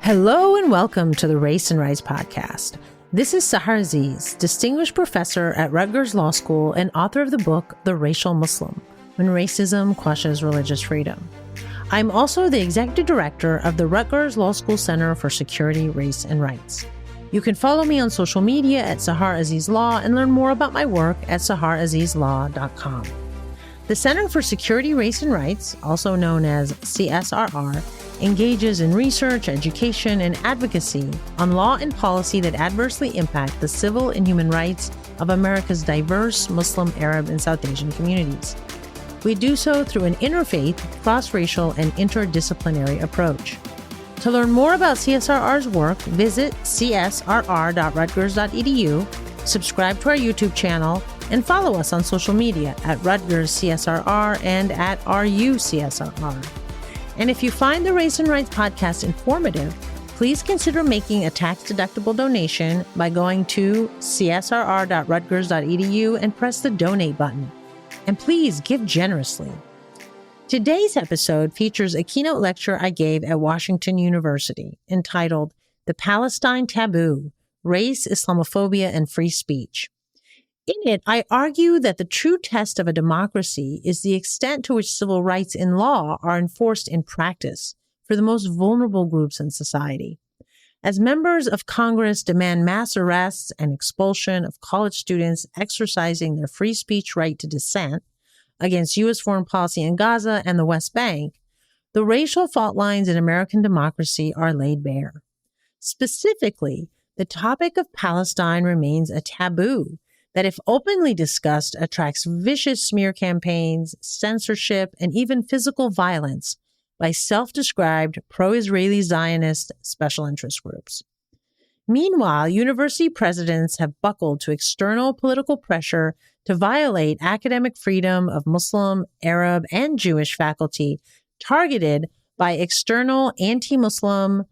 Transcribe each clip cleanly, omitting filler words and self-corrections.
Hello and welcome to the Race and Rights Podcast. This is Sahar Aziz, distinguished professor at Rutgers Law School and author of the book, The Racial Muslim, When Racism Quashes Religious Freedom. I'm also the executive director of the Rutgers Law School Center for Security, Race, and Rights. You can follow me on social media at Sahar Aziz Law and learn more about my work at saharazizlaw.com. The Center for Security, Race, and Rights, also known as CSRR, engages in research, education, and advocacy on law and policy that adversely impact the civil and human rights of America's diverse Muslim, Arab, and South Asian communities. We do so through an interfaith, cross-racial, and interdisciplinary approach. To learn more about CSRR's work, visit csrr.rutgers.edu, subscribe to our YouTube channel, and follow us on social media at Rutgers CSRR and at RUCSRR. And if you find the Race and Rights Podcast informative, please consider making a tax-deductible donation by going to csrr.rutgers.edu and press the donate button. And please give generously. Today's episode features a keynote lecture I gave at Washington University entitled The Palestine Taboo, Race, Islamophobia, and Free Speech. In it, I argue that the true test of a democracy is the extent to which civil rights in law are enforced in practice for the most vulnerable groups in society. As members of Congress demand mass arrests and expulsion of college students exercising their free speech right to dissent against U.S. foreign policy in Gaza and the West Bank, the racial fault lines in American democracy are laid bare. Specifically, the topic of Palestine remains a taboo that, if openly discussed, attracts vicious smear campaigns, censorship, and even physical violence by self-described pro-Israeli Zionist special interest groups. Meanwhile, university presidents have buckled to external political pressure to violate academic freedom of Muslim, Arab, and Jewish faculty targeted by external anti-Muslim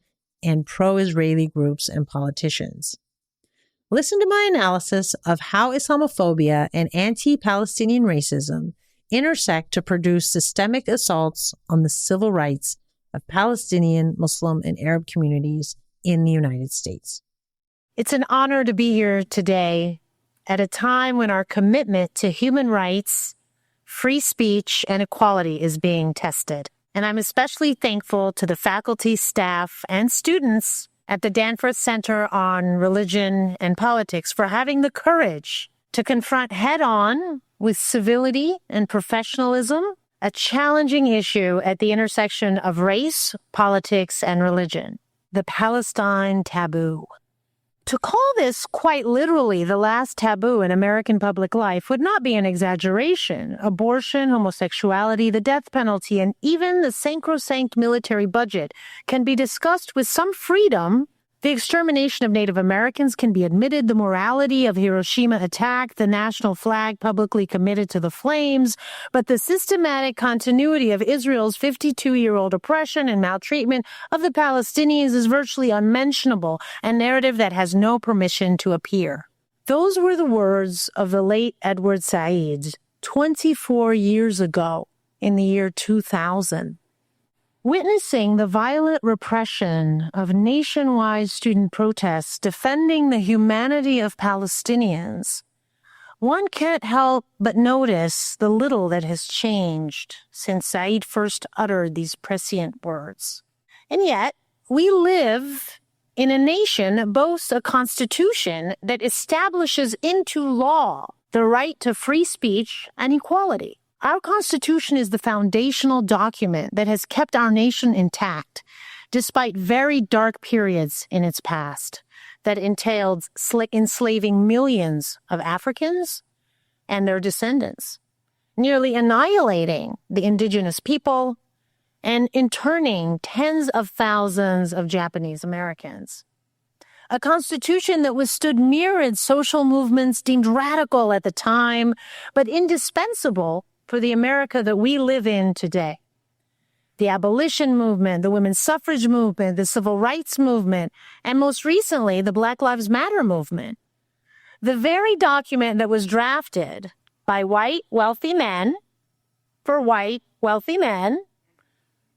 and pro-Israeli groups and politicians. Listen to my analysis of how Islamophobia and anti-Palestinian racism intersect to produce systemic assaults on the civil rights of Palestinian, Muslim, and Arab communities in the United States. It's an honor to be here today at a time when our commitment to human rights, free speech, and equality is being tested. And I'm especially thankful to the faculty, staff, and students at the Danforth Center on Religion and Politics for having the courage to confront head-on with civility and professionalism a challenging issue at the intersection of race, politics, and religion, the Palestine Taboo. To call this quite literally the last taboo in American public life would not be an exaggeration. Abortion, homosexuality, the death penalty, and even the sacrosanct military budget can be discussed with some freedom. The extermination of Native Americans can be admitted, the morality of Hiroshima attack, the national flag publicly committed to the flames, but the systematic continuity of Israel's 52-year-old oppression and maltreatment of the Palestinians is virtually unmentionable, a narrative that has no permission to appear. Those were the words of the late Edward Said 24 years ago in the year 2000. Witnessing the violent repression of nationwide student protests defending the humanity of Palestinians, one can't help but notice the little that has changed since Said first uttered these prescient words. And yet, we live in a nation that boasts a constitution that establishes into law the right to free speech and equality. Our Constitution is the foundational document that has kept our nation intact, despite very dark periods in its past that entailed enslaving millions of Africans and their descendants, nearly annihilating the indigenous people and interning tens of thousands of Japanese Americans. A constitution that withstood myriad social movements deemed radical at the time, but indispensable for the America that we live in today. The abolition movement, the women's suffrage movement, the civil rights movement, and most recently, the Black Lives Matter movement. The very document that was drafted by white, wealthy men, for white, wealthy men,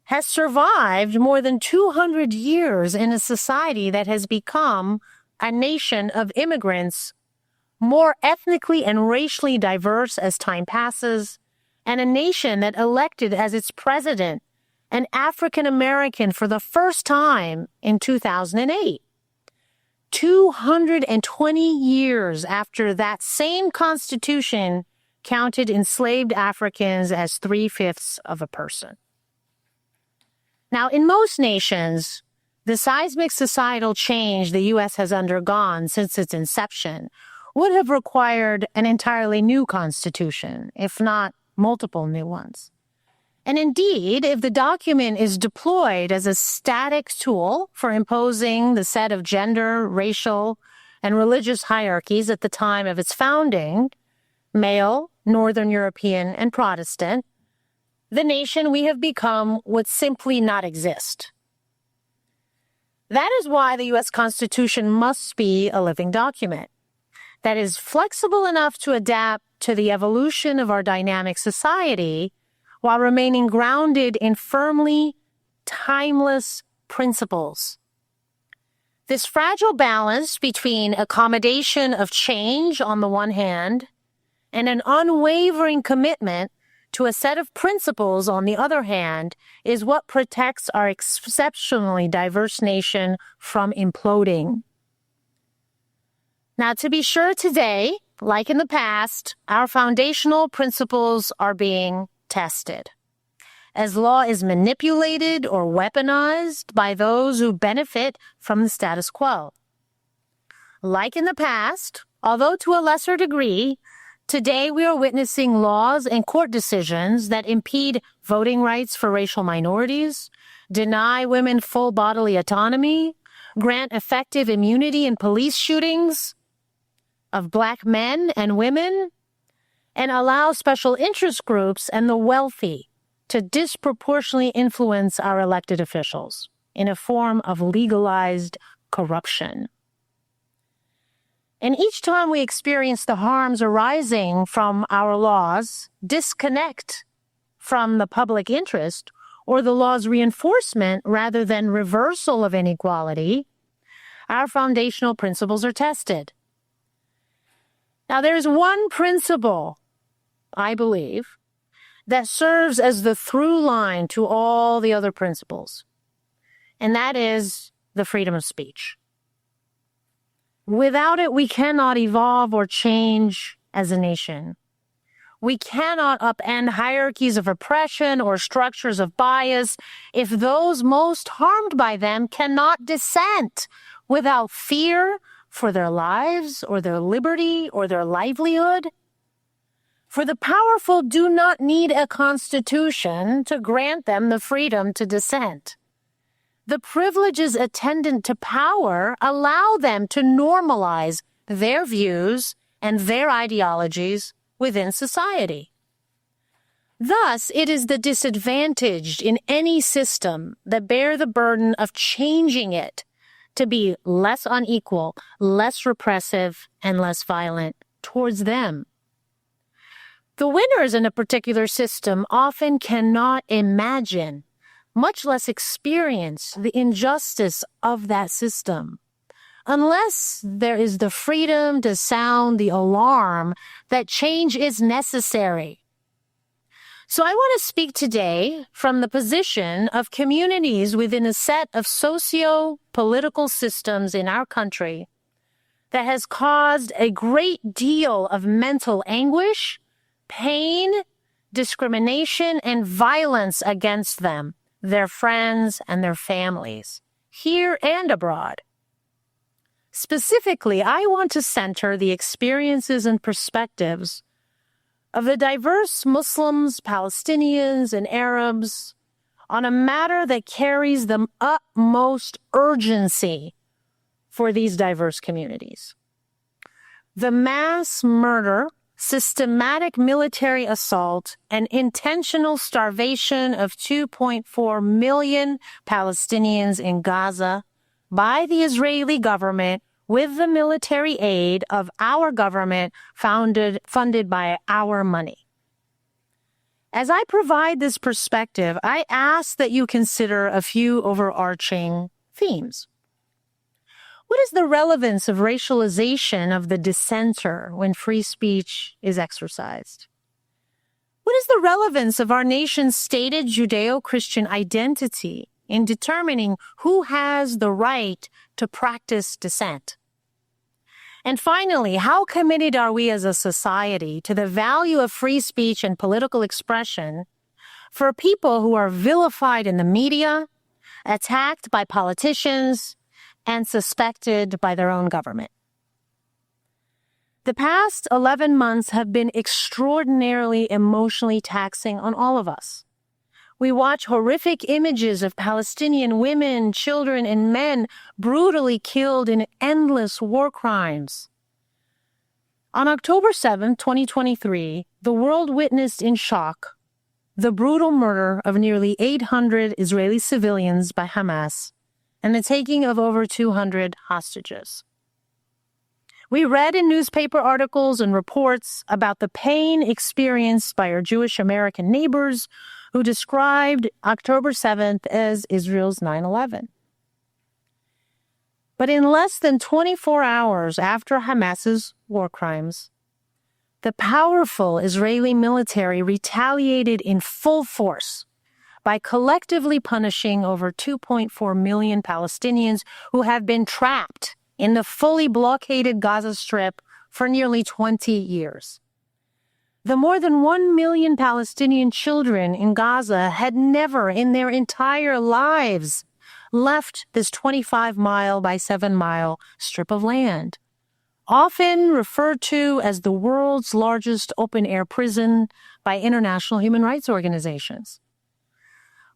has survived more than 200 years in a society that has become a nation of immigrants, more ethnically and racially diverse as time passes, and a nation that elected as its president an African American for the first time in 2008. 220 years after that same Constitution counted enslaved Africans as 3/5 of a person. Now, in most nations, the seismic societal change the U.S. has undergone since its inception would have required an entirely new constitution, if not multiple new ones. And indeed, if the document is deployed as a static tool for imposing the set of gender, racial, and religious hierarchies at the time of its founding, male, Northern European, and Protestant, the nation we have become would simply not exist. That is why the U.S. Constitution must be a living document that is flexible enough to adapt to the evolution of our dynamic society while remaining grounded in firmly timeless principles. This fragile balance between accommodation of change on the one hand and an unwavering commitment to a set of principles on the other hand is what protects our exceptionally diverse nation from imploding. Now, to be sure, today, like in the past, our foundational principles are being tested as law is manipulated or weaponized by those who benefit from the status quo. Like in the past, although to a lesser degree, today we are witnessing laws and court decisions that impede voting rights for racial minorities, deny women full bodily autonomy, grant effective immunity in police shootings of Black men and women, and allow special interest groups and the wealthy to disproportionately influence our elected officials in a form of legalized corruption. And each time we experience the harms arising from our laws, disconnect from the public interest or the law's reinforcement rather than reversal of inequality, our foundational principles are tested. Now, there's one principle, I believe, that serves as the through line to all the other principles, and that is the freedom of speech. Without it, we cannot evolve or change as a nation. We cannot upend hierarchies of oppression or structures of bias if those most harmed by them cannot dissent without fear for their lives or their liberty or their livelihood. For the powerful do not need a constitution to grant them the freedom to dissent. The privileges attendant to power allow them to normalize their views and their ideologies within society. Thus, it is the disadvantaged in any system that bear the burden of changing it to be less unequal, less repressive, and less violent towards them. The winners in a particular system often cannot imagine, much less experience, the injustice of that system, unless there is the freedom to sound the alarm that change is necessary. So I want to speak today from the position of communities within a set of socio-political systems in our country that has caused a great deal of mental anguish, pain, discrimination, and violence against them, their friends, and their families, here and abroad. Specifically, I want to center the experiences and perspectives of the diverse Muslims, Palestinians, and Arabs on a matter that carries the utmost urgency for these diverse communities. The mass murder, systematic military assault, and intentional starvation of 2.4 million Palestinians in Gaza by the Israeli government with the military aid of our government funded by our money. As I provide this perspective, I ask that you consider a few overarching themes. What is the relevance of racialization of the dissenter when free speech is exercised? What is the relevance of our nation's stated Judeo-Christian identity in determining who has the right to practice dissent? And finally, how committed are we as a society to the value of free speech and political expression for people who are vilified in the media, attacked by politicians, and suspected by their own government? The past 11 months have been extraordinarily emotionally taxing on all of us. We watch horrific images of Palestinian women, children, and men brutally killed in endless war crimes. On October 7, 2023, the world witnessed in shock the brutal murder of nearly 800 Israeli civilians by Hamas and the taking of over 200 hostages. We read in newspaper articles and reports about the pain experienced by our Jewish American neighbors who described October 7th as Israel's 9/11. But in less than 24 hours after Hamas's war crimes, the powerful Israeli military retaliated in full force by collectively punishing over 2.4 million Palestinians who have been trapped in the fully blockaded Gaza Strip for nearly 20 years. The more than 1 million Palestinian children in Gaza had never in their entire lives left this 25-mile by 7-mile strip of land, often referred to as the world's largest open-air prison by international human rights organizations.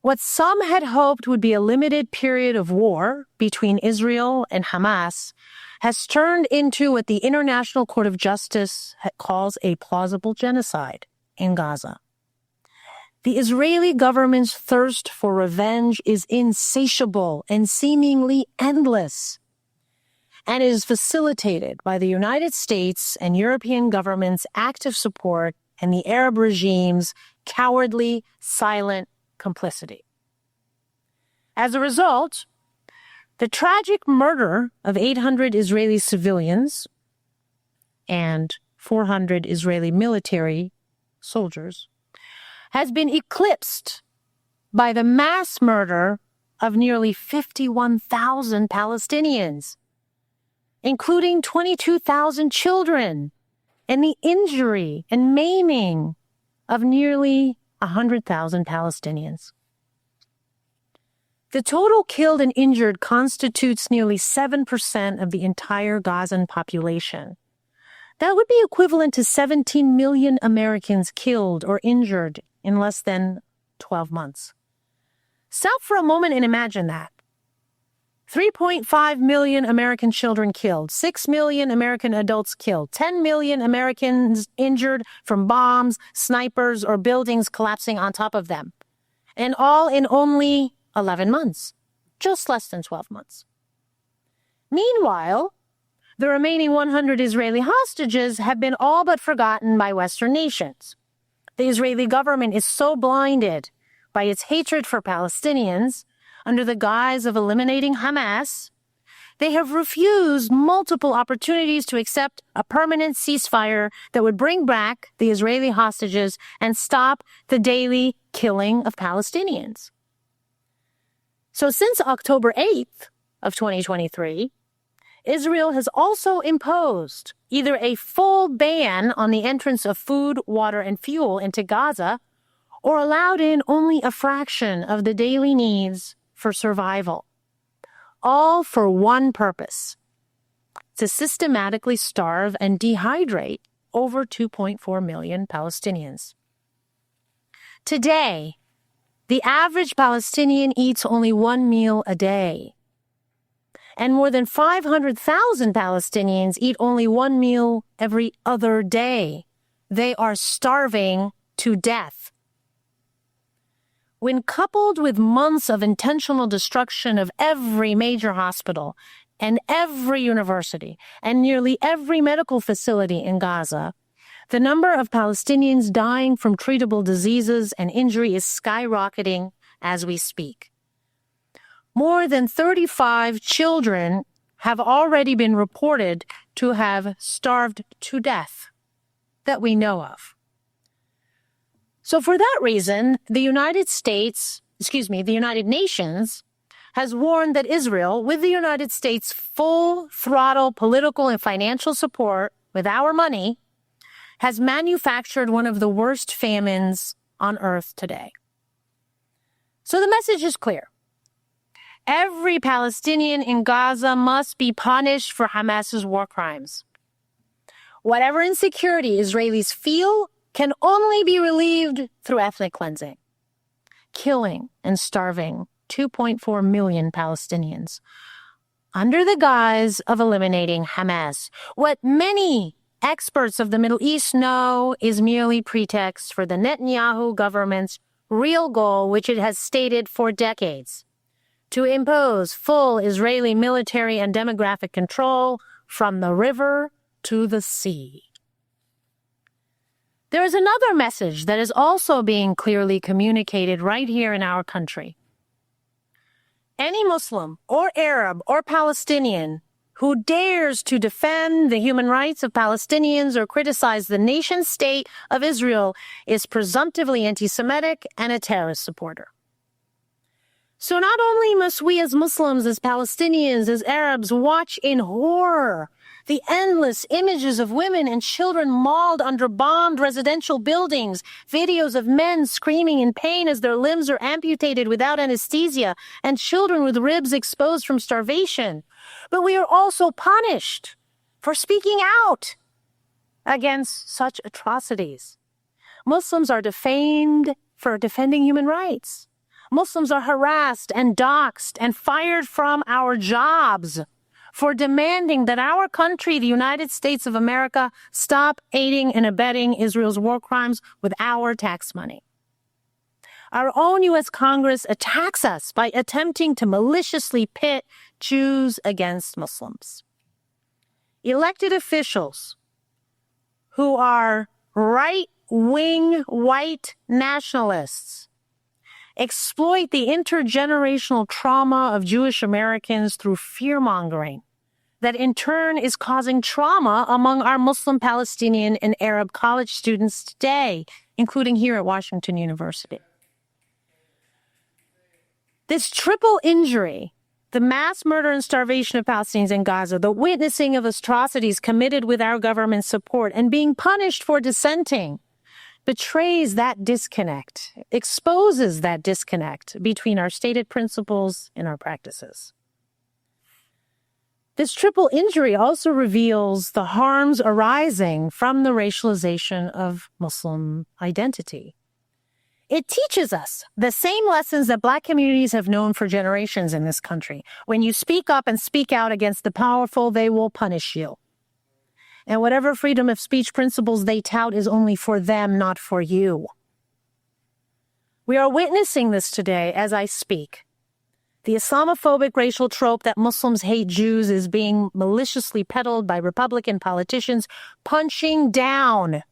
What some had hoped would be a limited period of war between Israel and Hamas has turned into what the International Court of Justice calls a plausible genocide in Gaza. The Israeli government's thirst for revenge is insatiable and seemingly endless, and is facilitated by the United States and European governments' active support and the Arab regime's cowardly, silent complicity. As a result, the tragic murder of 800 Israeli civilians and 400 Israeli military soldiers has been eclipsed by the mass murder of nearly 51,000 Palestinians, including 22,000 children, and the injury and maiming of nearly 100,000 Palestinians. The total killed and injured constitutes nearly 7% of the entire Gazan population. That would be equivalent to 17 million Americans killed or injured in less than 12 months. Stop for a moment and imagine that. 3.5 million American children killed, 6 million American adults killed, 10 million Americans injured from bombs, snipers, or buildings collapsing on top of them. And all in only 11 months, just less than 12 months. Meanwhile, the remaining 100 Israeli hostages have been all but forgotten by Western nations. The Israeli government is so blinded by its hatred for Palestinians under the guise of eliminating Hamas, they have refused multiple opportunities to accept a permanent ceasefire that would bring back the Israeli hostages and stop the daily killing of Palestinians. So since October 8th of 2023, Israel has also imposed either a full ban on the entrance of food, water, and fuel into Gaza, or allowed in only a fraction of the daily needs for survival, all for one purpose: to systematically starve and dehydrate over 2.4 million Palestinians. Today, the average Palestinian eats only one meal a day, and more than 500,000 Palestinians eat only one meal every other day. They are starving to death. When coupled with months of intentional destruction of every major hospital and every university and nearly every medical facility in Gaza, The number of Palestinians dying from treatable diseases and injury is skyrocketing as we speak. More than 35 children have already been reported to have starved to death that we know of. So for that reason, the United Nations has warned that Israel, with the United States' full throttle political and financial support with our money, has manufactured one of the worst famines on earth today. So the message is clear. Every Palestinian in Gaza must be punished for Hamas's war crimes. Whatever insecurity Israelis feel can only be relieved through ethnic cleansing, killing and starving 2.4 million Palestinians under the guise of eliminating Hamas. What many experts of the Middle East know is merely pretext for the Netanyahu government's real goal, which it has stated for decades, to impose full Israeli military and demographic control from the river to the sea. There is another message that is also being clearly communicated right here in our country. Any Muslim or Arab or Palestinian who dares to defend the human rights of Palestinians or criticize the nation state of Israel is presumptively anti-Semitic and a terrorist supporter. So not only must we as Muslims, as Palestinians, as Arabs watch in horror the endless images of women and children mauled under bombed residential buildings, videos of men screaming in pain as their limbs are amputated without anesthesia, and children with ribs exposed from starvation, but we are also punished for speaking out against such atrocities. Muslims are defamed for defending human rights. Muslims are harassed and doxxed and fired from our jobs for demanding that our country, the United States of America, stop aiding and abetting Israel's war crimes with our tax money. Our own U.S. Congress attacks us by attempting to maliciously pit Jews against Muslims. Elected officials who are right-wing white nationalists exploit the intergenerational trauma of Jewish Americans through fear-mongering that in turn is causing trauma among our Muslim, Palestinian, and Arab college students today, including here at Washington University. This triple injury, the mass murder and starvation of Palestinians in Gaza, the witnessing of atrocities committed with our government's support, and being punished for dissenting, betrays that disconnect, exposes that disconnect between our stated principles and our practices. This triple injury also reveals the harms arising from the racialization of Muslim identity. It teaches us the same lessons that Black communities have known for generations in this country. When you speak up and speak out against the powerful, they will punish you. And whatever freedom of speech principles they tout is only for them, not for you. We are witnessing this today as I speak. The Islamophobic racial trope that Muslims hate Jews is being maliciously peddled by Republican politicians, punching down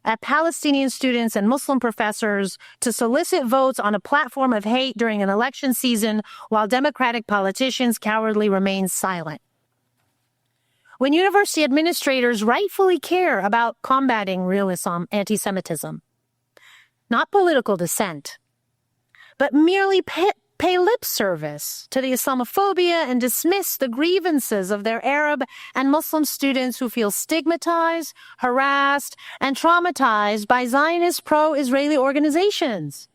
at Palestinian students and Muslim professors to solicit votes on a platform of hate during an election season, while Democratic politicians cowardly remain silent. When university administrators rightfully care about combating real Islam anti-Semitism, not political dissent, but merely pay lip service to the Islamophobia and dismiss the grievances of their Arab and Muslim students who feel stigmatized, harassed, and traumatized by Zionist pro-Israeli organizations.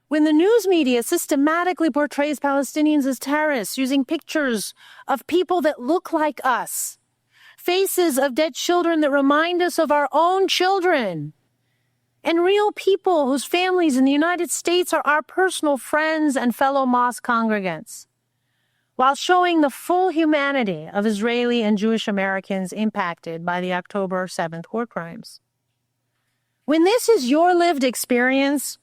When the news media systematically portrays Palestinians as terrorists using pictures of people that look like us, faces of dead children that remind us of our own children, and real people whose families in the United States are our personal friends and fellow mosque congregants, while showing the full humanity of Israeli and Jewish Americans impacted by the October 7th war crimes. When this is your lived experience,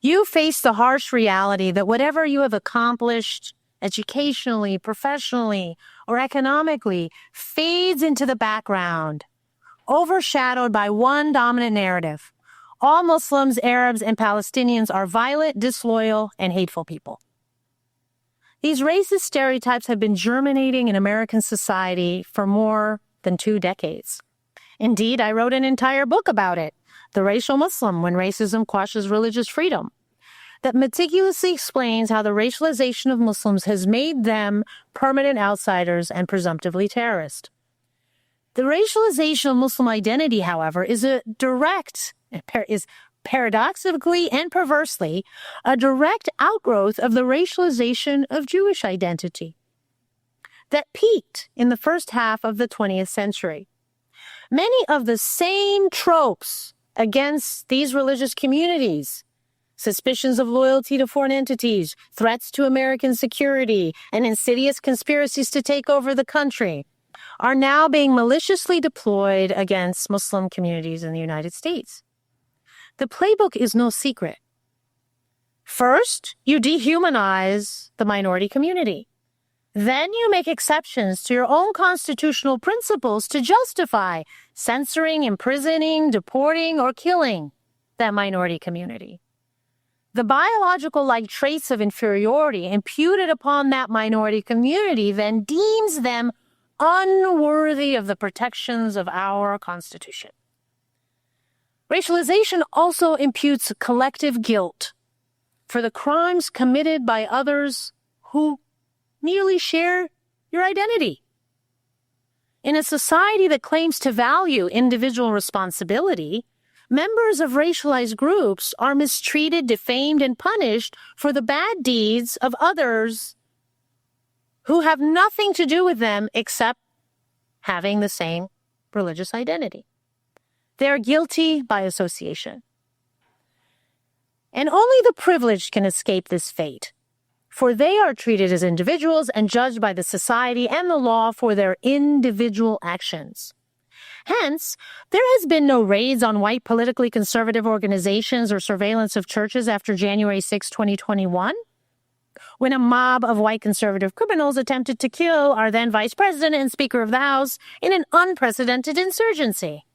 you face the harsh reality that whatever you have accomplished educationally, professionally, or economically fades into the background overshadowed by one dominant narrative. All Muslims, Arabs, and Palestinians are violent, disloyal, and hateful people. These racist stereotypes have been germinating in American society for more than 2 decades. Indeed, I wrote an entire book about it, The Racial Muslim, When Racism Quashes Religious Freedom, that meticulously explains how the racialization of Muslims has made them permanent outsiders and presumptively terrorists. The racialization of Muslim identity, however, is paradoxically and perversely a direct outgrowth of the racialization of Jewish identity that peaked in the first half of the 20th century. Many of the same tropes against these religious communities, suspicions of loyalty to foreign entities, threats to American security, and insidious conspiracies to take over the country, are now being maliciously deployed against Muslim communities in the United States. The playbook is no secret. First, you dehumanize the minority community. Then you make exceptions to your own constitutional principles to justify censoring, imprisoning, deporting, or killing that minority community. The biological-like traits of inferiority imputed upon that minority community then deems them unworthy of the protections of our Constitution. Racialization also imputes collective guilt for the crimes committed by others who merely share your identity. In a society that claims to value individual responsibility, members of racialized groups are mistreated, defamed, and punished for the bad deeds of others who have nothing to do with them except having the same religious identity. They are guilty by association. And only the privileged can escape this fate, for they are treated as individuals and judged by the society and the law for their individual actions. Hence, there has been no raids on white politically conservative organizations or surveillance of churches after January 6, 2021, when a mob of white conservative criminals attempted to kill our then Vice President and Speaker of the House in an unprecedented insurgency.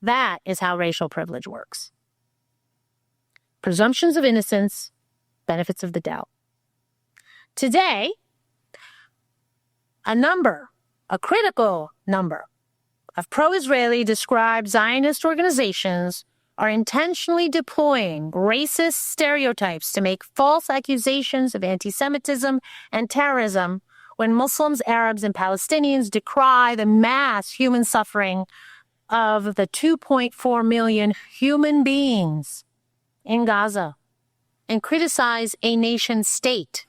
That is how racial privilege works. Presumptions of innocence, benefits of the doubt. Today, a critical number of pro-Israeli described Zionist organizations are intentionally deploying racist stereotypes to make false accusations of anti-Semitism and terrorism when Muslims, Arabs, and Palestinians decry the mass human suffering of the 2.4 million human beings in Gaza and criticize a nation state,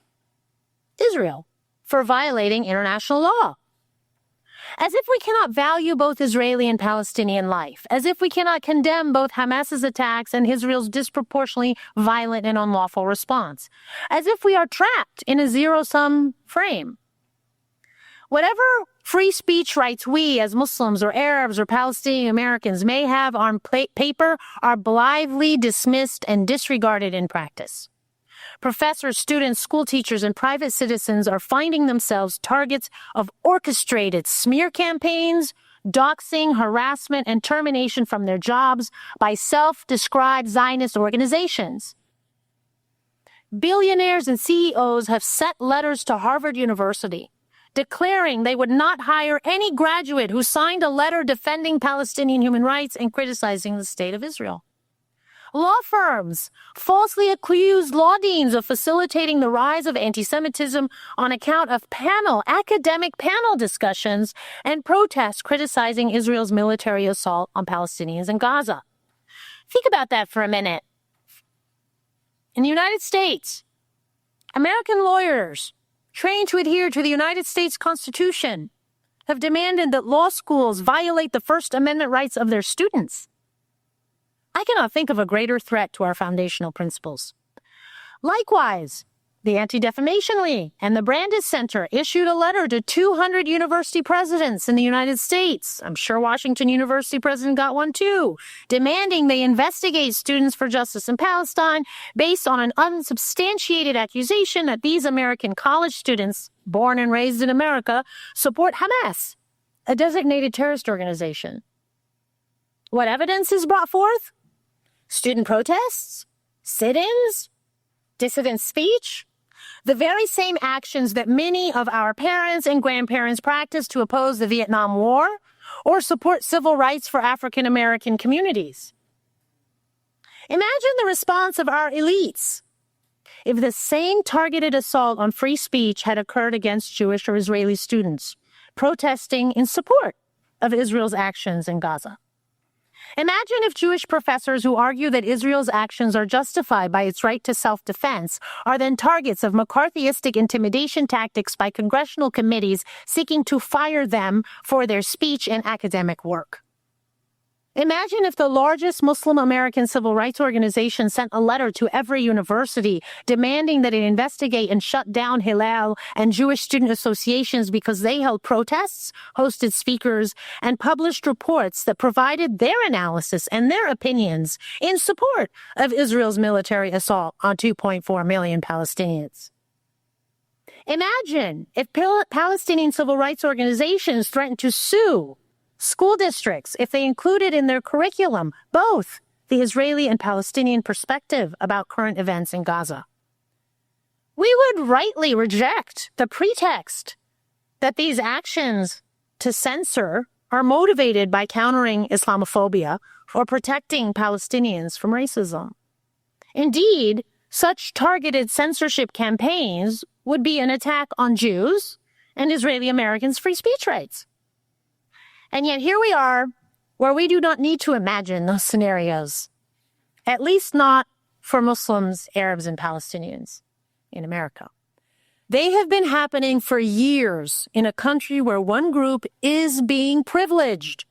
Israel, for violating international law. As if we cannot value both Israeli and Palestinian life, as if we cannot condemn both Hamas's attacks and Israel's disproportionately violent and unlawful response, as if we are trapped in a zero-sum frame. Whatever free speech rights we as Muslims or Arabs or Palestinian Americans may have on paper are blithely dismissed and disregarded in practice. Professors, students, school teachers, and private citizens are finding themselves targets of orchestrated smear campaigns, doxing, harassment, and termination from their jobs by self-described Zionist organizations. Billionaires and CEOs have sent letters to Harvard University declaring they would not hire any graduate who signed a letter defending Palestinian human rights and criticizing the state of Israel. Law firms falsely accused law deans of facilitating the rise of anti-Semitism on account of academic panel discussions and protests criticizing Israel's military assault on Palestinians in Gaza. Think about that for a minute. In the United States, American lawyers trained to adhere to the United States Constitution have demanded that law schools violate the First Amendment rights of their students. I cannot think of a greater threat to our foundational principles. Likewise, the Anti-Defamation League and the Brandeis Center issued a letter to 200 university presidents in the United States. I'm sure Washington University president got one too, demanding they investigate Students for Justice in Palestine based on an unsubstantiated accusation that these American college students, born and raised in America, support Hamas, a designated terrorist organization. What evidence is brought forth? Student protests? Sit-ins? Dissident speech? The very same actions that many of our parents and grandparents practiced to oppose the Vietnam War or support civil rights for African American communities. Imagine the response of our elites if the same targeted assault on free speech had occurred against Jewish or Israeli students protesting in support of Israel's actions in Gaza. Imagine if Jewish professors who argue that Israel's actions are justified by its right to self-defense are then targets of McCarthyistic intimidation tactics by congressional committees seeking to fire them for their speech and academic work. Imagine if the largest Muslim American civil rights organization sent a letter to every university demanding that it investigate and shut down Hillel and Jewish student associations because they held protests, hosted speakers, and published reports that provided their analysis and their opinions in support of Israel's military assault on 2.4 million Palestinians. Imagine if Palestinian civil rights organizations threatened to sue school districts if they included in their curriculum both the Israeli and Palestinian perspective about current events in Gaza. We would rightly reject the pretext that these actions to censor are motivated by countering Islamophobia or protecting Palestinians from racism. Indeed, such targeted censorship campaigns would be an attack on Jews and Israeli Americans' free speech rights. And yet here we are, where we do not need to imagine those scenarios, at least not for Muslims, Arabs, and Palestinians in America. They have been happening for years in a country where one group is being privileged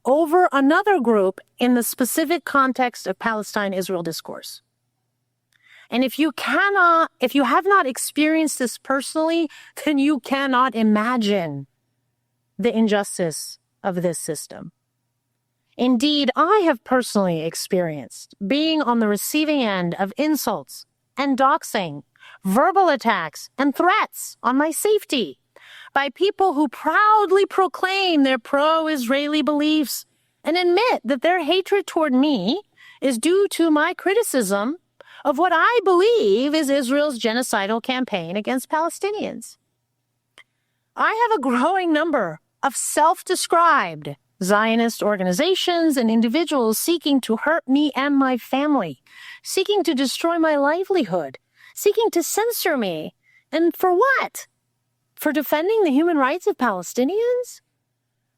over another group in the specific context of Palestine-Israel discourse. And if you have not experienced this personally, then you cannot imagine the injustice of this system. Indeed, I have personally experienced being on the receiving end of insults and doxing, verbal attacks, and threats on my safety by people who proudly proclaim their pro-Israeli beliefs and admit that their hatred toward me is due to my criticism of what I believe is Israel's genocidal campaign against Palestinians. I have a growing number of self-described Zionist organizations and individuals seeking to hurt me and my family, seeking to destroy my livelihood, seeking to censor me. And for what? For defending the human rights of Palestinians?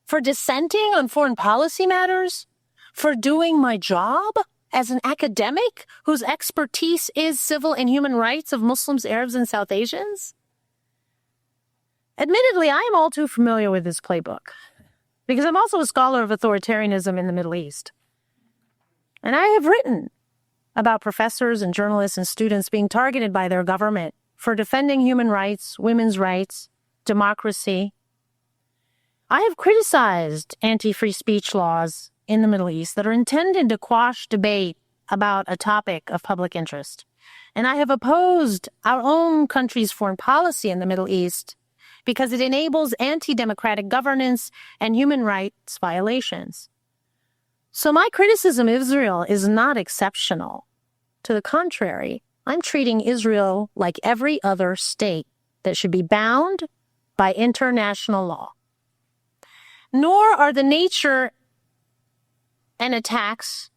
For dissenting on foreign policy matters? For doing my job as an academic whose expertise is civil and human rights of Muslims, Arabs, and South Asians? Admittedly, I am all too familiar with this playbook because I'm also a scholar of authoritarianism in the Middle East. And I have written about professors and journalists and students being targeted by their government for defending human rights, women's rights, democracy. I have criticized anti-free speech laws in the Middle East that are intended to quash debate about a topic of public interest. And I have opposed our own country's foreign policy in the Middle East because it enables anti-democratic governance and human rights violations. So my criticism of Israel is not exceptional. To the contrary, I'm treating Israel like every other state that should be bound by international law. Nor are the nature and attacks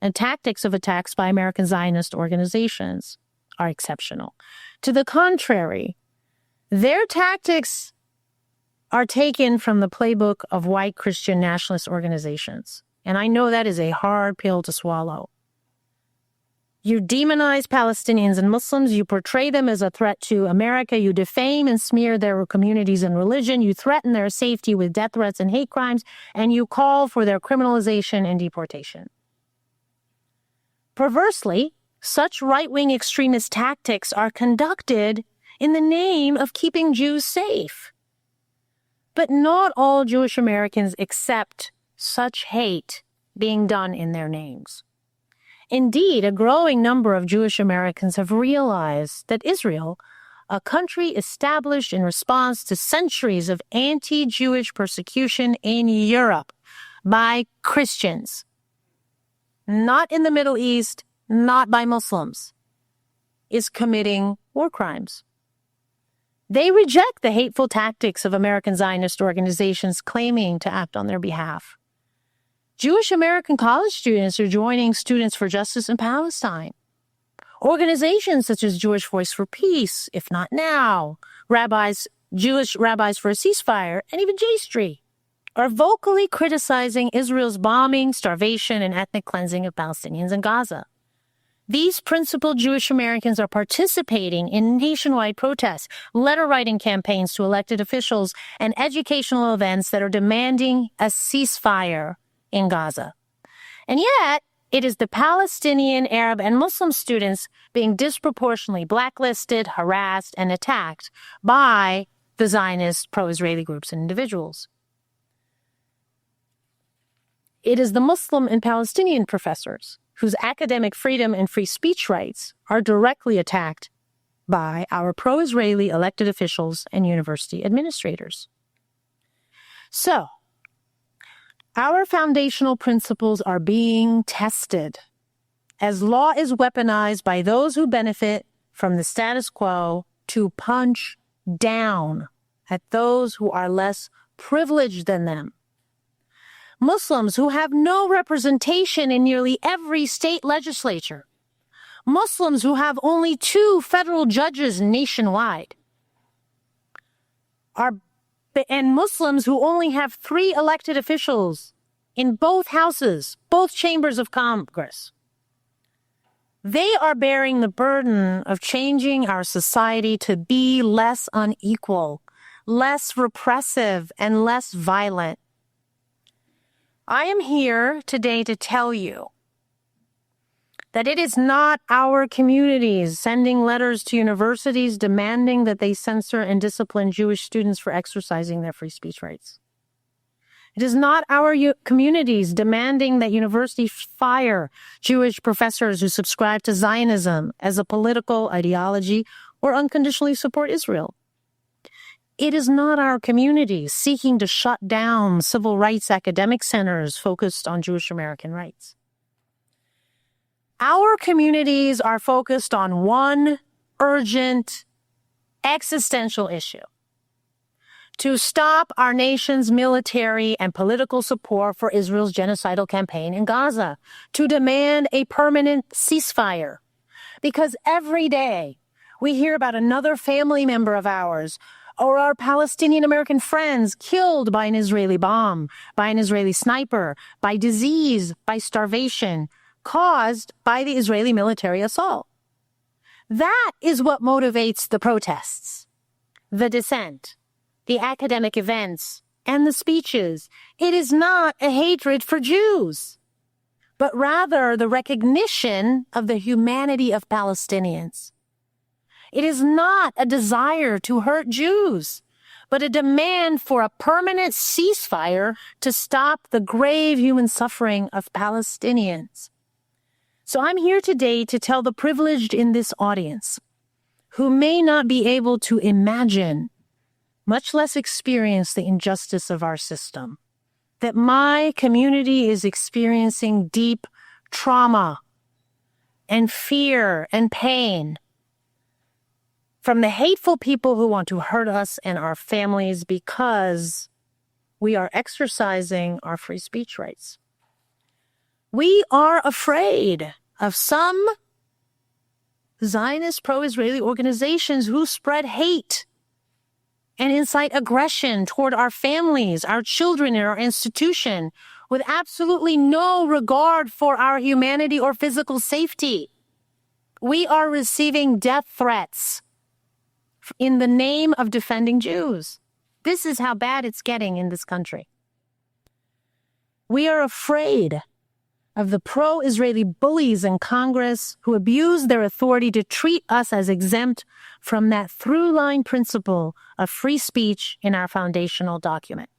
and tactics of attacks by American Zionist organizations are exceptional. To the contrary, their tactics are taken from the playbook of white Christian nationalist organizations. And I know that is a hard pill to swallow. You demonize Palestinians and Muslims. You portray them as a threat to America. You defame and smear their communities and religion. You threaten their safety with death threats and hate crimes. And you call for their criminalization and deportation. Perversely, such right-wing extremist tactics are conducted in the name of keeping Jews safe. But not all Jewish Americans accept such hate being done in their names. Indeed, a growing number of Jewish Americans have realized that Israel, a country established in response to centuries of anti-Jewish persecution in Europe, by Christians, not in the Middle East, not by Muslims, is committing war crimes. They reject the hateful tactics of American Zionist organizations claiming to act on their behalf. Jewish American college students are joining Students for Justice in Palestine. Organizations such as Jewish Voice for Peace, If Not Now, Jewish Rabbis for a Ceasefire, and even J Street are vocally criticizing Israel's bombing, starvation, and ethnic cleansing of Palestinians in Gaza. These principled Jewish Americans are participating in nationwide protests, letter-writing campaigns to elected officials, and educational events that are demanding a ceasefire in Gaza. And yet, it is the Palestinian, Arab, and Muslim students being disproportionately blacklisted, harassed, and attacked by the Zionist pro-Israeli groups and individuals. It is the Muslim and Palestinian professors whose academic freedom and free speech rights are directly attacked by our pro-Israeli elected officials and university administrators. So, our foundational principles are being tested as law is weaponized by those who benefit from the status quo to punch down at those who are less privileged than them. Muslims who have no representation in nearly every state legislature. Muslims who have only 2 federal judges nationwide. And Muslims who only have 3 elected officials in both houses, both chambers of Congress. They are bearing the burden of changing our society to be less unequal, less repressive, and less violent. I am here today to tell you that it is not our communities sending letters to universities demanding that they censor and discipline Jewish students for exercising their free speech rights. It is not our communities demanding that universities fire Jewish professors who subscribe to Zionism as a political ideology or unconditionally support Israel. It is not our communities seeking to shut down civil rights academic centers focused on Jewish American rights. Our communities are focused on one urgent, existential issue: to stop our nation's military and political support for Israel's genocidal campaign in Gaza, to demand a permanent ceasefire. Because every day we hear about another family member of ours or our Palestinian American friends killed by an Israeli bomb, by an Israeli sniper, by disease, by starvation, caused by the Israeli military assault. That is what motivates the protests, the dissent, the academic events, and the speeches. It is not a hatred for Jews, but rather the recognition of the humanity of Palestinians. It is not a desire to hurt Jews, but a demand for a permanent ceasefire to stop the grave human suffering of Palestinians. So I'm here today to tell the privileged in this audience, who may not be able to imagine, much less experience the injustice of our system, that my community is experiencing deep trauma and fear and pain from the hateful people who want to hurt us and our families because we are exercising our free speech rights. We are afraid of some Zionist pro-Israeli organizations who spread hate and incite aggression toward our families, our children, and our institution with absolutely no regard for our humanity or physical safety. We are receiving death threats in the name of defending Jews. This is how bad it's getting in this country. We are afraid of the pro-Israeli bullies in Congress who abuse their authority to treat us as exempt from that through-line principle of free speech in our foundational document.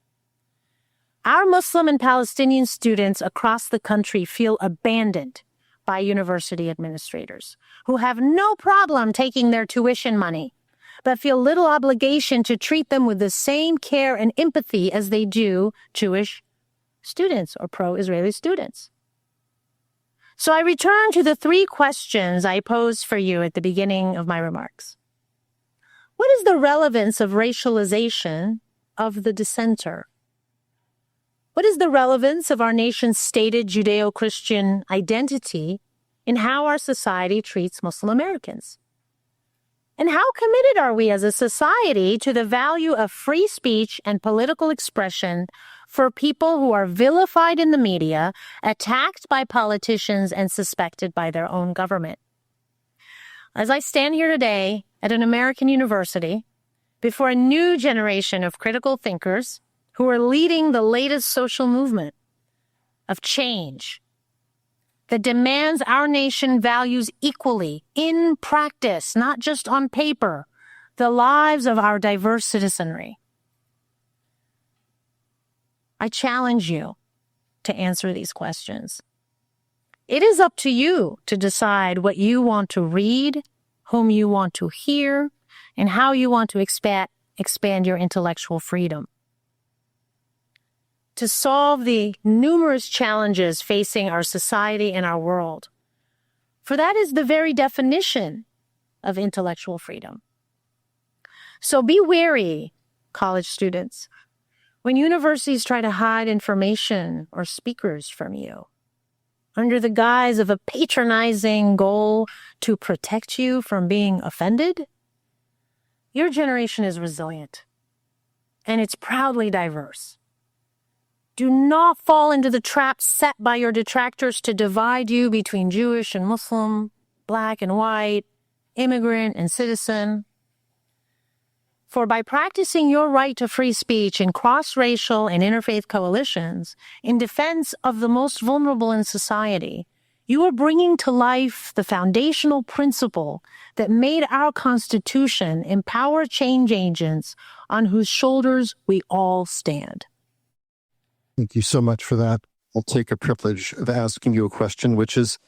Our Muslim and Palestinian students across the country feel abandoned by university administrators who have no problem taking their tuition money, but feel little obligation to treat them with the same care and empathy as they do Jewish students or pro-Israeli students. So I return to the three questions I posed for you at the beginning of my remarks. What is the relevance of racialization of the dissenter? What is the relevance of our nation's stated Judeo-Christian identity in how our society treats Muslim Americans? And how committed are we as a society to the value of free speech and political expression for people who are vilified in the media, attacked by politicians, and suspected by their own government? As I stand here today at an American university before a new generation of critical thinkers who are leading the latest social movement of change that demands our nation values equally in practice, not just on paper, the lives of our diverse citizenry, I challenge you to answer these questions. It is up to you to decide what you want to read, whom you want to hear, and how you want to expand your intellectual freedom. To solve the numerous challenges facing our society and our world. For that is the very definition of intellectual freedom. So be wary, college students, when universities try to hide information or speakers from you under the guise of a patronizing goal to protect you from being offended. Your generation is resilient, and it's proudly diverse. Do not fall into the trap set by your detractors to divide you between Jewish and Muslim, black and white, immigrant and citizen. For by practicing your right to free speech in cross-racial and interfaith coalitions in defense of the most vulnerable in society, you are bringing to life the foundational principle that made our Constitution empower change agents on whose shoulders we all stand. Thank you so much for that. I'll take a privilege of asking you a question, which is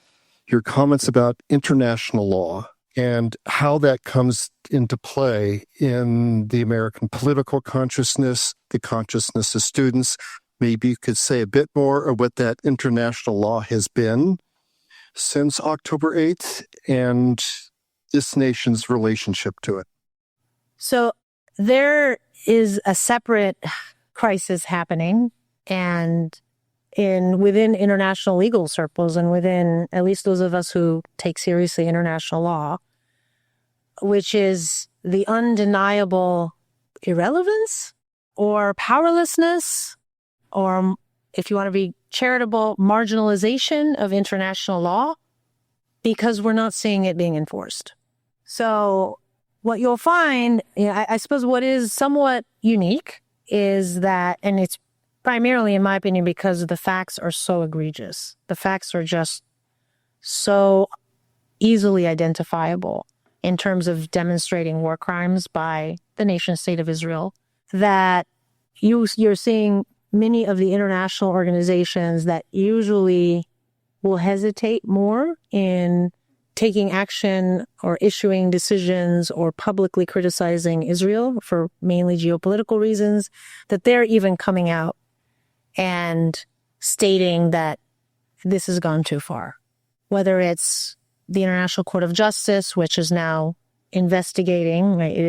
your comments about international law and how that comes into play in the American political consciousness, the consciousness of students. Maybe you could say a bit more of what that international law has been since October 8th and this nation's relationship to it. So there is a separate crisis happening, and within international legal circles and within at least those of us who take seriously international law, which is the undeniable irrelevance or powerlessness, or if you want to be charitable, marginalization of international law, because we're not seeing it being enforced. So what you'll find, I suppose what is somewhat unique is that, and it's primarily, in my opinion, because the facts are so egregious. The facts are just so easily identifiable in terms of demonstrating war crimes by the nation state of Israel, that you're seeing many of the international organizations that usually will hesitate more in taking action or issuing decisions or publicly criticizing Israel for mainly geopolitical reasons, that they're even coming out and stating that this has gone too far. Whether it's the International Court of Justice, which is now investigating, right? It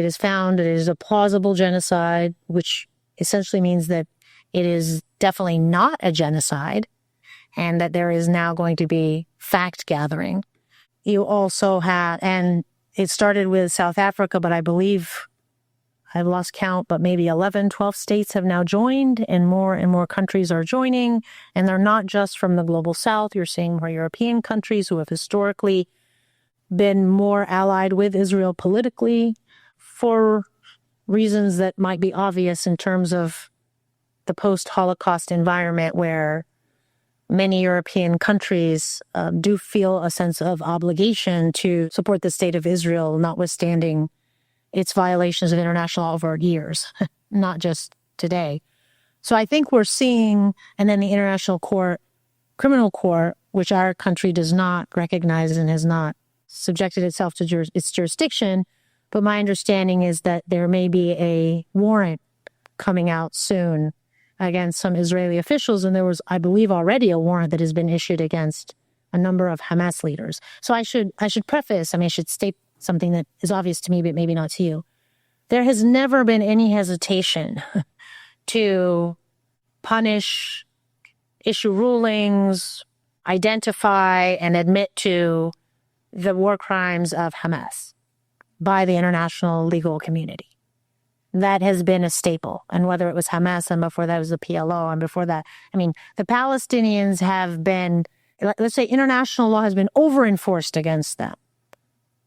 is found that it is a plausible genocide, which essentially means that it is definitely not a genocide, and that there is now going to be fact gathering. You also had, and it started with South Africa, but I believe, I've lost count, but maybe 11, 12 states have now joined, and more countries are joining. And they're not just from the global south. You're seeing more European countries who have historically been more allied with Israel politically for reasons that might be obvious in terms of the post-Holocaust environment, where many European countries do feel a sense of obligation to support the state of Israel, notwithstanding its violations of international law over years, not just today. So I think we're seeing, and then the International Court, Criminal Court, which our country does not recognize and has not subjected itself to its jurisdiction, but my understanding is that there may be a warrant coming out soon against some Israeli officials. And there was, I believe, already a warrant that has been issued against a number of Hamas leaders. So I should preface, I should state something that is obvious to me, but maybe not to you. There has never been any hesitation to punish, issue rulings, identify, and admit to the war crimes of Hamas by the international legal community. That has been a staple. And whether it was Hamas, and before that was the PLO, and before that, the Palestinians have been, let's say international law has been over-enforced against them.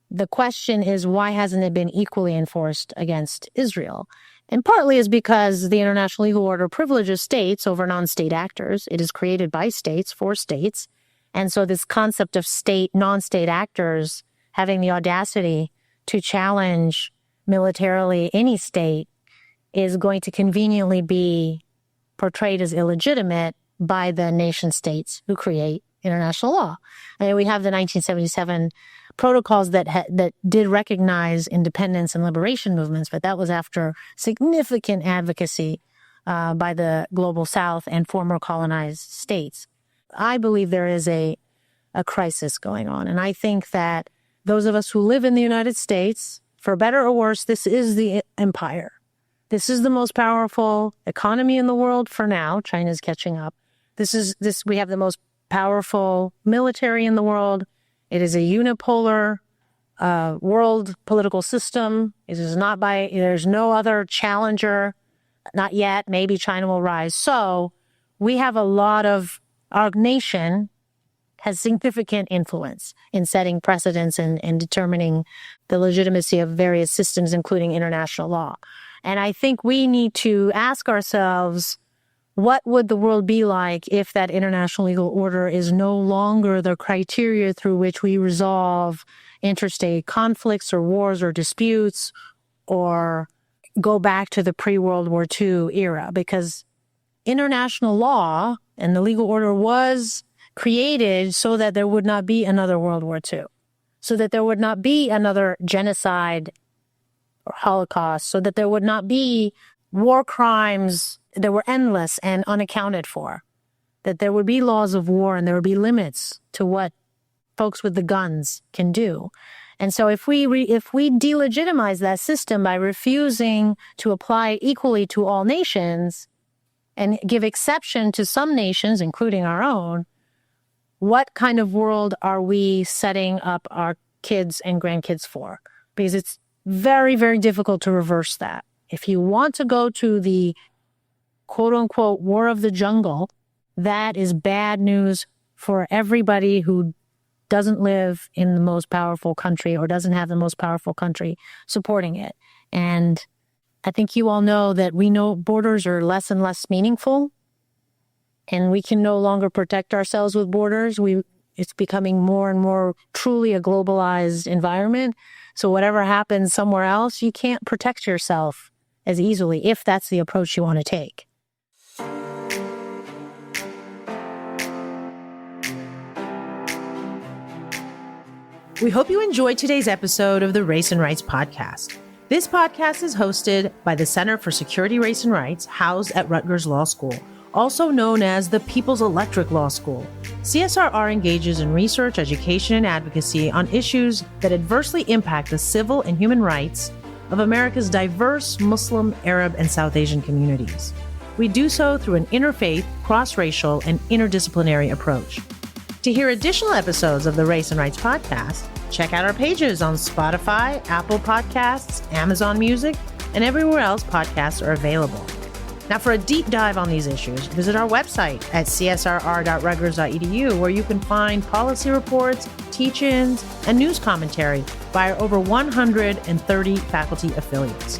The question is, why hasn't it been equally enforced against Israel? And partly is because the international legal order privileges states over non-state actors. It is created by states for states. And so this concept of non-state actors having the audacity to challenge militarily any state is going to conveniently be portrayed as illegitimate by the nation states who create international law. We have the 1977 protocols that did recognize independence and liberation movements, but that was after significant advocacy by the global South and former colonized states. I believe there is a crisis going on, and I think that those of us who live in the United States, for better or worse, this is the empire. This is the most powerful economy in the world for now. China's catching up. We have the most powerful military in the world. It is a unipolar world political system. There's no other challenger, not yet. Maybe China will rise. So we have our nation has significant influence in setting precedents and determining the legitimacy of various systems, including international law. And I think we need to ask ourselves, what would the world be like if that international legal order is no longer the criteria through which we resolve interstate conflicts or wars or disputes, or go back to the pre-World War II era? Because international law and the legal order was created so that there would not be another World War II, so that there would not be another genocide or Holocaust, so that there would not be war crimes that were endless and unaccounted for, that there would be laws of war and there would be limits to what folks with the guns can do. And so if we delegitimize that system by refusing to apply equally to all nations and give exception to some nations, including our own, what kind of world are we setting up our kids and grandkids for? Because it's very, very difficult to reverse that. If you want to go to the quote-unquote war of the jungle, that is bad news for everybody who doesn't live in the most powerful country or doesn't have the most powerful country supporting it. And I think you all know that we know borders are less and less meaningful, and we can no longer protect ourselves with borders. It's becoming more and more truly a globalized environment. So whatever happens somewhere else, you can't protect yourself as easily if that's the approach you want to take. We hope you enjoyed today's episode of the Race and Rights Podcast. This podcast is hosted by the Center for Security, Race and Rights, housed at Rutgers Law School, also known as the People's Electric Law School. CSRR engages in research, education, and advocacy on issues that adversely impact the civil and human rights of America's diverse Muslim, Arab, and South Asian communities. We do so through an interfaith, cross-racial, and interdisciplinary approach. To hear additional episodes of the Race and Rights Podcast, check out our pages on Spotify, Apple Podcasts, Amazon Music, and everywhere else podcasts are available. Now, for a deep dive on these issues, visit our website at csrr.rutgers.edu, where you can find policy reports, teach-ins, and news commentary by our over 130 faculty affiliates.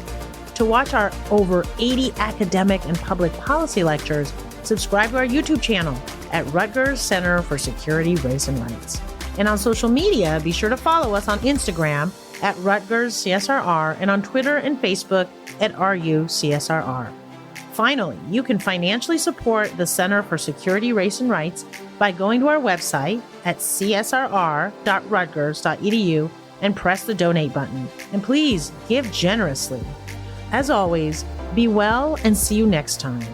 To watch our over 80 academic and public policy lectures, subscribe to our YouTube channel at Rutgers Center for Security, Race, and Rights. And on social media, be sure to follow us on Instagram at Rutgers CSRR and on Twitter and Facebook at RUCSRR. Finally, you can financially support the Center for Security, Race, and Rights by going to our website at csrr.rutgers.edu and press the donate button. And please give generously. As always, be well and see you next time.